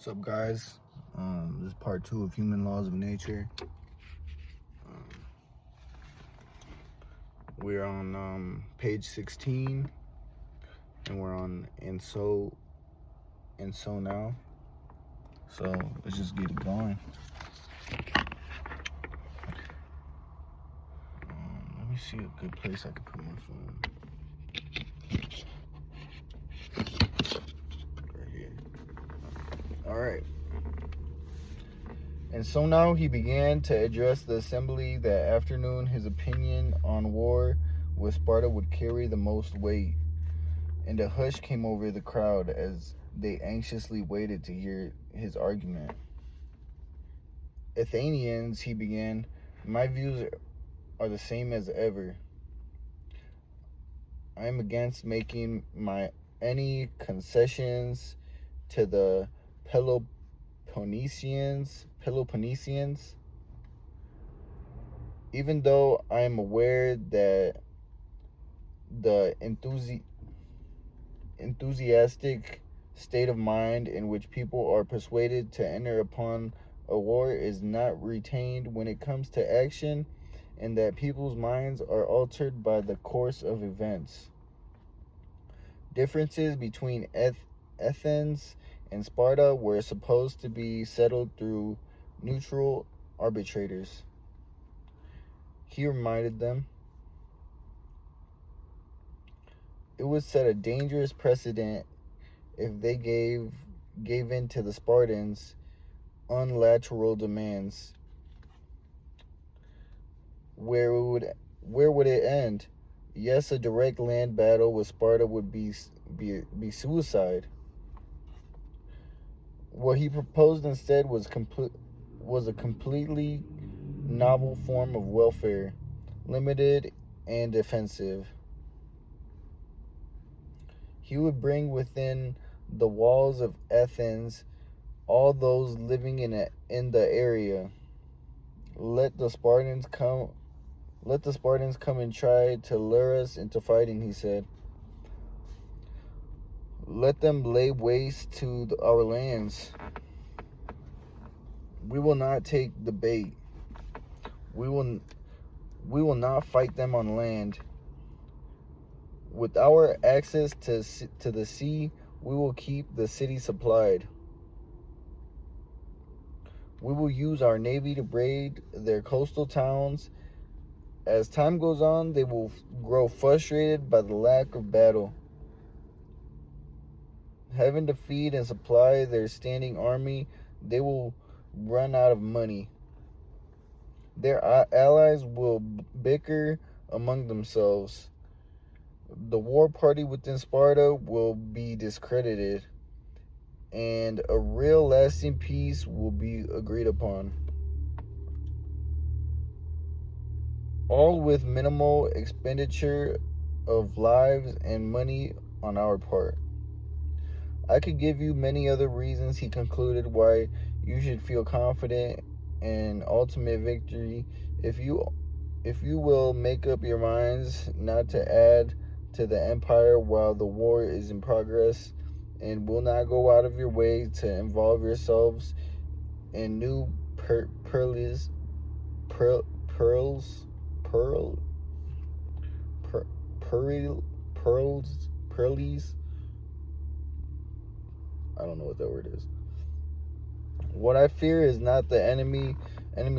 What's up, guys? This is part 2 of Human Laws of Nature. We're on page 16, and we're on and so now. So let's just get it going. Let me see a good place I can put my phone. Right here. All right. And so now he began to address the assembly that afternoon. His opinion on war with Sparta would carry the most weight, and a hush came over the crowd as they anxiously waited to hear his argument. Athenians, he began, my views are the same as ever. I am against making any concessions to the Peloponnesians, even though I am aware that the enthusiastic state of mind in which people are persuaded to enter upon a war is not retained when it comes to action, and that people's minds are altered by the course of events. Differences between Athens and Sparta were supposed to be settled through neutral arbitrators. He reminded them, it would set a dangerous precedent if they gave in to the Spartans' unilateral demands. Where would it end? Yes, a direct land battle with Sparta would be suicide. What he proposed instead was a completely novel form of welfare, limited and defensive. He would bring within the walls of Athens all those living in the area. Let the Spartans come and try to lure us into fighting, he said. Let them lay waste to our lands. We will not take the bait. We will not fight them on land. With our access to the sea, we will keep the city supplied. We will use our navy to raid their coastal towns. As time goes on, they will grow frustrated by the lack of battle. Having to feed and supply their standing army, they will run out of money. Their allies will bicker among themselves. The war party within Sparta will be discredited, and a real lasting peace will be agreed upon. All with minimal expenditure of lives and money on our part. I could give you many other reasons, he concluded, why you should feel confident in ultimate victory if you will make up your minds not to add to the empire while the war is in progress, and will not go out of your way to involve yourselves in new pearls. I don't know what that word is. What I fear is not the enemy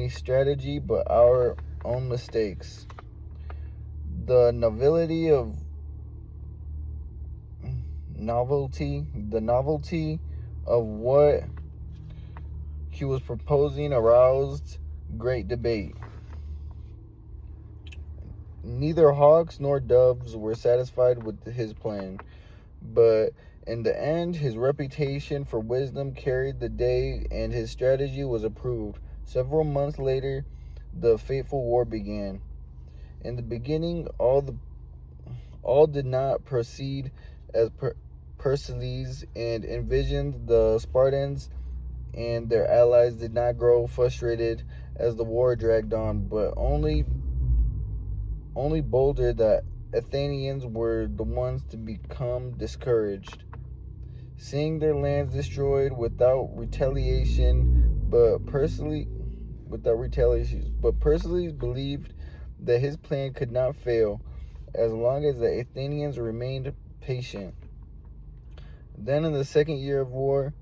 strategy, but our own mistakes. The novelty of what he was proposing aroused great debate. Neither hawks nor doves were satisfied with his plan, but in the end, his reputation for wisdom carried the day, and his strategy was approved. Several months later, the fateful war began. In the beginning, all did not proceed as Pericles and envisioned. The Spartans and their allies did not grow frustrated as the war dragged on, but only bolder. The Athenians were the ones to become discouraged. seeing their lands destroyed without retaliation, but Pericles believed that his plan could not fail as long as the Athenians remained patient. Then, in the second year of war,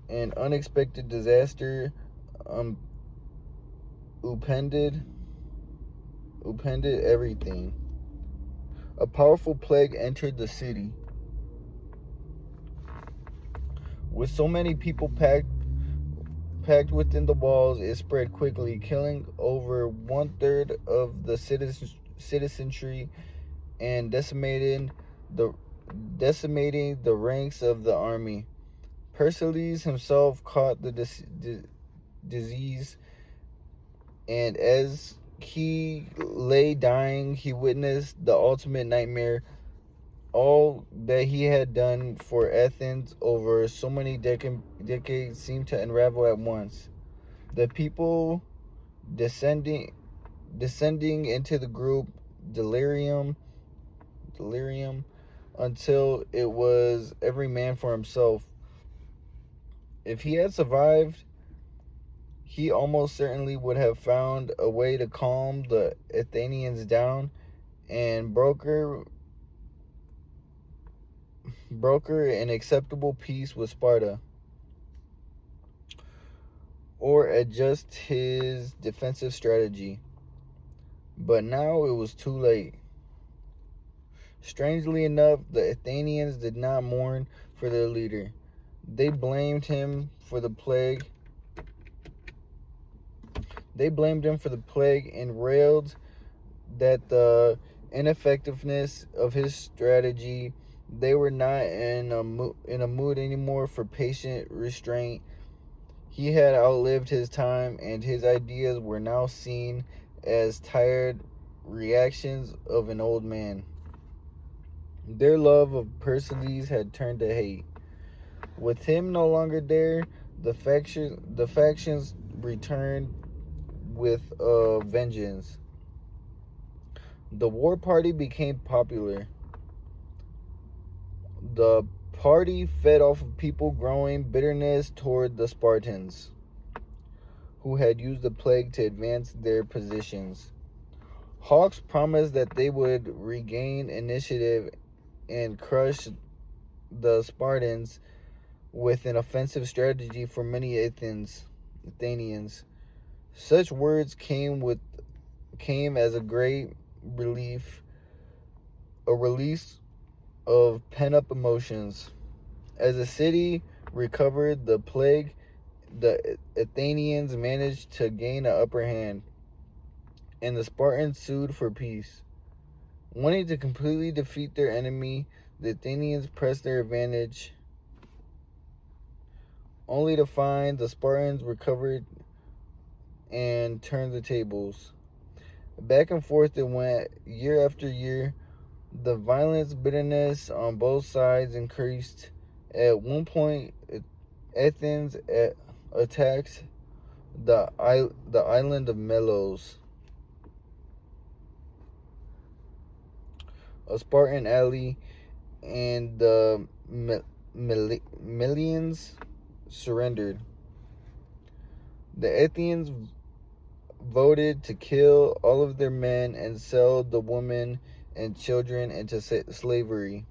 an unexpected disaster um, upended everything. A powerful plague entered the city. With so many people packed within the walls, it spread quickly, killing over one-third of the citizenry and the decimating the ranks of the army. Pericles himself caught the disease, and as he lay dying, he witnessed the ultimate nightmare. All that he had done for Athens over so many decades seemed to unravel at once. The people descending into the group delirium until it was every man for himself. If he had survived, he almost certainly would have found a way to calm the Athenians down and broker an acceptable peace with Sparta, or adjust his defensive strategy. But now it was too late. Strangely enough, the Athenians did not mourn for their leader. They blamed him for the plague. And railed that the ineffectiveness of his strategy. They were not in a mood anymore for patient restraint. He had outlived his time, and his ideas were now seen as tired reactions of an old man. Their love of Pericles had turned to hate. With him no longer there, the factions returned with vengeance. The war party became popular. The party fed off of people growing bitterness toward the Spartans, who had used the plague to advance their positions. Hawks promised that they would regain initiative and crush the Spartans with an offensive strategy for many Athenians. Such words came as a great release of pent-up emotions. As the city recovered the plague, the Athenians managed to gain an upper hand, and the Spartans sued for peace. Wanting to completely defeat their enemy, the Athenians pressed their advantage, only to find the Spartans recovered and turned the tables. Back and forth it went, year after year. The violence, bitterness on both sides increased. At one point, Athens attacked the island of Melos, a Spartan ally, and the Melians surrendered. The Athenians voted to kill all of their men and sell the women and children into slavery.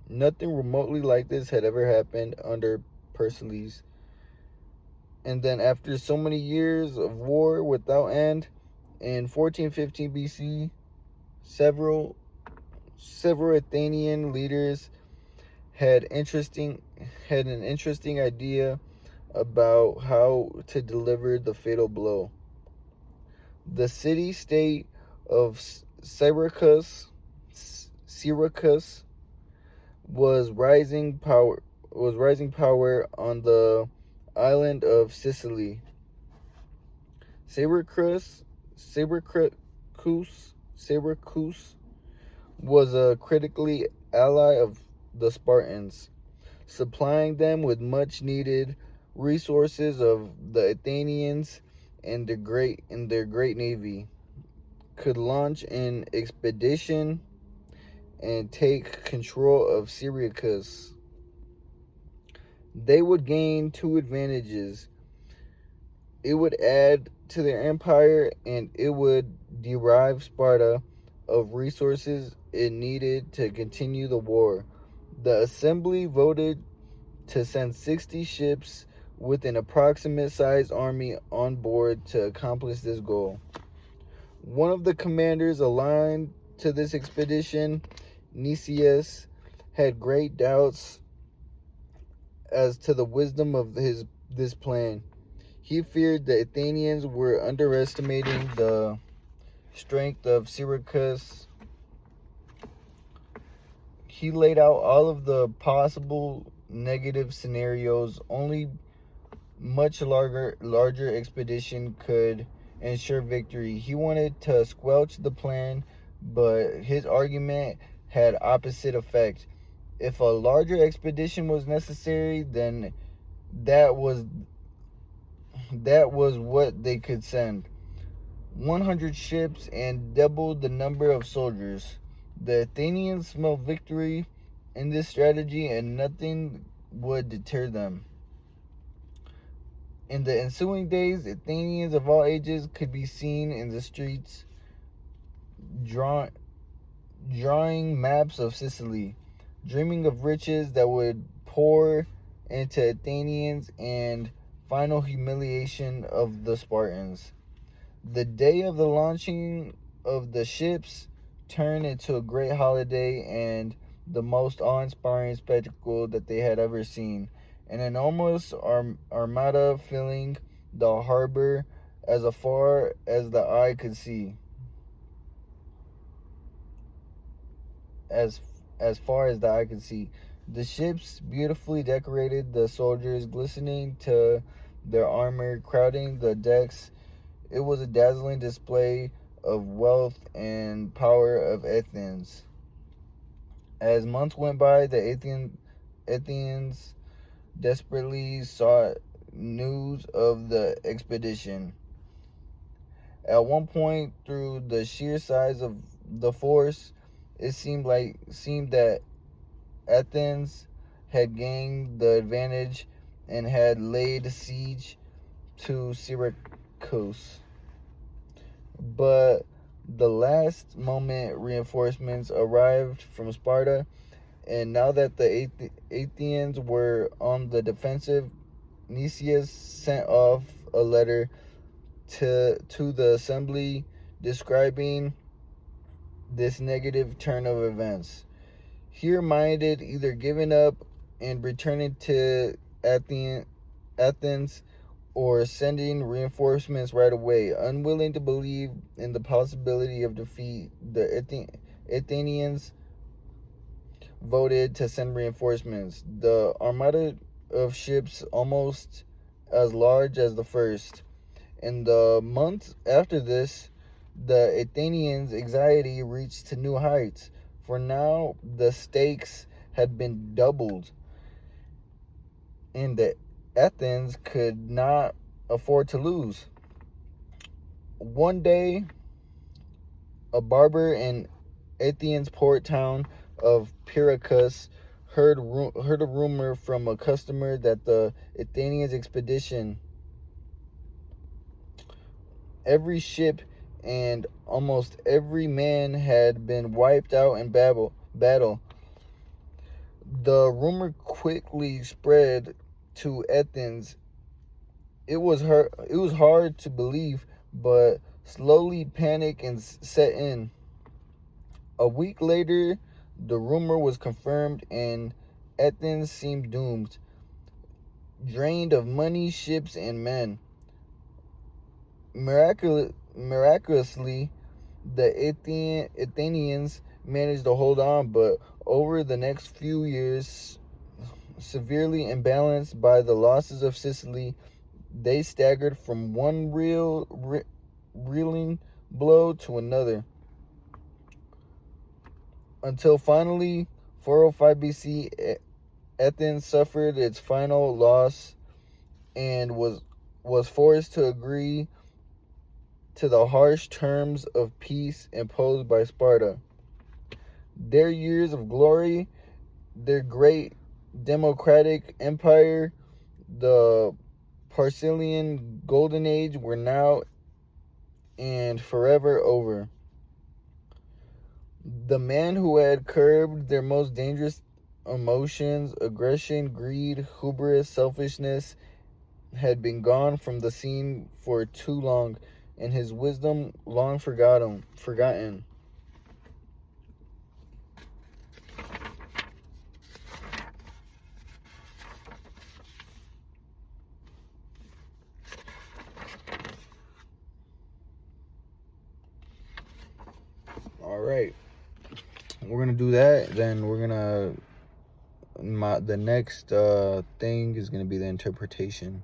Nothing remotely like this had ever happened under Pericles. And then after so many years of war without end, in 1415 BC, several Athenian leaders had an interesting idea about how to deliver the fatal blow. The city-state of Syracuse was rising power on the island of Sicily. Syracuse was a critically ally of the Spartans, supplying them with much needed resources of the Athenians and their great navy could launch an expedition and take control of Syracuse. They would gain two advantages. It would add to their empire, and it would deprive Sparta of resources it needed to continue the war. The assembly voted to send 60 ships with an approximate sized army on board to accomplish this goal. One of the commanders aligned to this expedition, Nicias, had great doubts as to the wisdom of this plan. He feared the Athenians were underestimating the strength of Syracuse. He laid out all of the possible negative scenarios. Only much larger expedition could ensure victory. He wanted to squelch the plan, but his argument had opposite effect. If a larger expedition was necessary, then that was what they could send. 100 ships and double the number of soldiers. The Athenians smelled victory in this strategy, and nothing would deter them. In the ensuing days, Athenians of all ages could be seen in the streets drawing maps of Sicily, dreaming of riches that would pour into Athenians and final humiliation of the Spartans. The day of the launching of the ships turned into a great holiday and the most awe-inspiring spectacle that they had ever seen. An enormous armada filling the harbor as far as the eye could see. As far as the eye could see. The ships, beautifully decorated, the soldiers glistening to their armor, crowding the decks. It was a dazzling display of wealth and power of Athens. As months went by, the Athenians desperately sought news of the expedition. At one point, through the sheer size of the force, it seemed that Athens had gained the advantage and had laid siege to Syracuse. But the last moment reinforcements arrived from Sparta, and now that the Athenians were on the defensive, Nicias sent off a letter to the assembly describing this negative turn of events. He reminded either giving up and returning to Athens or sending reinforcements right away. Unwilling to believe in the possibility of defeat, the Athenians voted to send reinforcements. The armada of ships, almost as large as the first. In the months after this, the Athenians' anxiety reached to new heights, for now the stakes had been doubled, and the Athens could not afford to lose. One day, a barber in Athens' port town of Pyrrhus heard a rumor from a customer that the Athenians' expedition, every ship and almost every man had been wiped out in battle. The rumor quickly spread to Athens. It was hard to believe, but slowly panic and set in. A week later, the rumor was confirmed, and Athens seemed doomed, drained of money, ships, and men. Miraculously, the Athenians managed to hold on, but over the next few years, severely imbalanced by the losses of Sicily, they staggered from one reeling blow to another, until finally, 405 BC, Athens suffered its final loss and was forced to agree to the harsh terms of peace imposed by Sparta. Their years of glory, their great democratic empire, the Parcelian Golden Age, were now and forever over. The man who had curbed their most dangerous emotions, aggression, greed, hubris, selfishness, had been gone from the scene for too long, and his wisdom long forgotten. All right, we're gonna do that. Then we're gonna the next thing is gonna be the interpretation.